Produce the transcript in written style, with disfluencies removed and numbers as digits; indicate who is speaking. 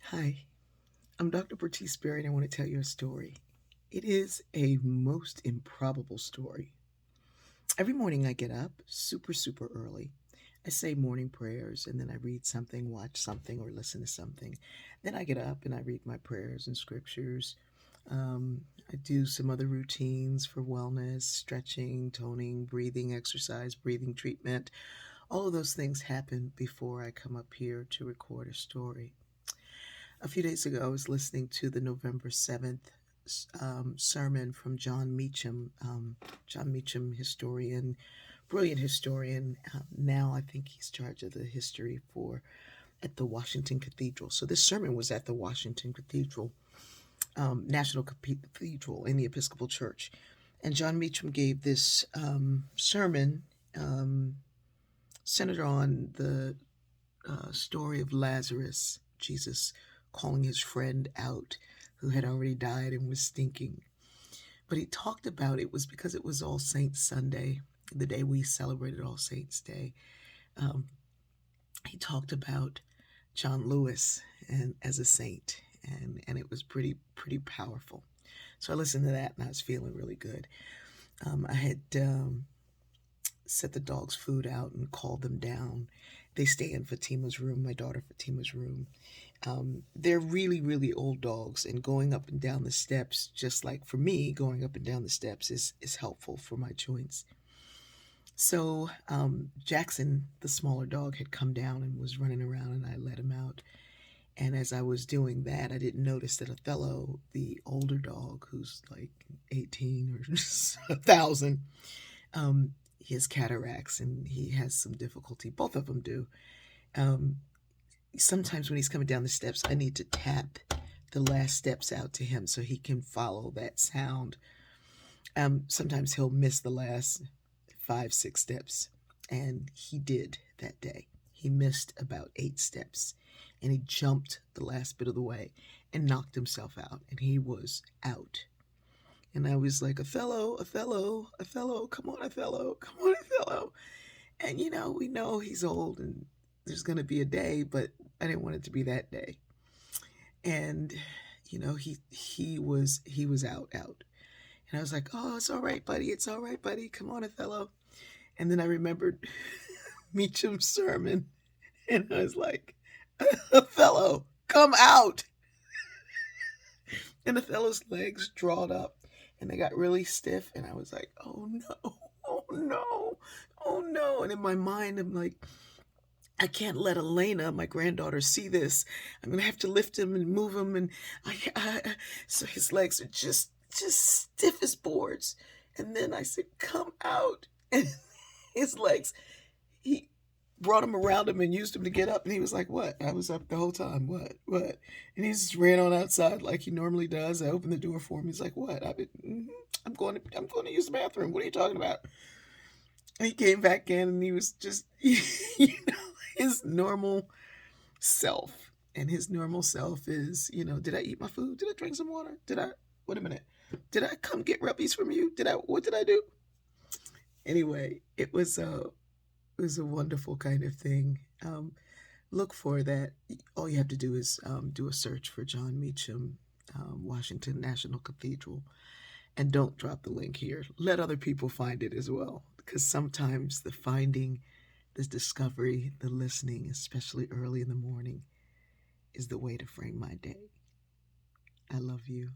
Speaker 1: Hi, I'm Dr. Bertice Berry, and I want to tell you a story. It is a most improbable story. Every morning I get up super early. I say morning prayers and then I read something, watch something, or listen to something. Then I get up and I read my prayers and scriptures. I do some other routines for wellness, stretching, toning, breathing exercise, breathing treatment. All of those things happen before I come up here to record a story. A few days ago, I was listening to the November 7th sermon from John Meacham. John Meacham, historian, brilliant historian. Now I think he's charged of the history for at the Washington Cathedral. So this sermon was at the Washington Cathedral, National Cathedral in the Episcopal Church. And John Meacham gave this sermon centered on the story of Lazarus, Jesus calling his friend out who had already died and was stinking. But he talked about it was because it was All Saints Sunday, the day we celebrated All Saints Day. Um, he talked about John Lewis and as a saint, and it was pretty powerful. So I listened to that and I was feeling really good. I had set the dogs' food out and called them down. They stay in Fatima's room, my daughter Fatima's room. They're really old dogs, and going up and down the steps, just like for me, going up and down the steps is helpful for my joints. So Jackson, the smaller dog, had come down and was running around, and I let him out. And as I was doing that, I didn't notice that Othello, the older dog, who's like 18 or 1,000, he has cataracts and he has some difficulty. Both of them do. Um, Sometimes when he's coming down the steps, I need to tap the last steps out to him so he can follow that sound. Sometimes he'll miss the last 5, 6 steps, and he did that day. He missed about 8 steps, and he jumped the last bit of the way and knocked himself out, and he was out. And I was like, Othello, Othello, Othello, come on, Othello, come on, Othello. And we know he's old and there's going to be a day, but I didn't want it to be that day. And he was out. And I was like, "Oh, it's all right, buddy. It's all right, buddy. Come on, Othello." And then I remembered Meacham's sermon, and I was like, "Othello, come out." And Othello's legs drawed up and they got really stiff, and I was like, "Oh no. Oh no. Oh no." And in my mind I'm like, I can't let Elena, my granddaughter, see this. I'm gonna have to lift him and move him, and so his legs are just stiff as boards. And then I said, "Come out!" And his legs, he brought him around him and used him to get up, and he was like, "What?" I was up the whole time. What? And he just ran on outside like he normally does. I opened the door for him. He's like, "What?" I'm going to use the bathroom. What are you talking about? And he came back in, and he was just, his normal self. And his normal self is, did I eat my food? Did I drink some water? Wait a minute. Did I come get rubbies from you? What did I do? Anyway, it was a wonderful kind of thing. Look for that. All you have to do is do a search for John Meacham, Washington National Cathedral, and don't drop the link here. Let other people find it as well, because sometimes the finding, the discovery, the listening, especially early in the morning, is the way to frame my day. I love you.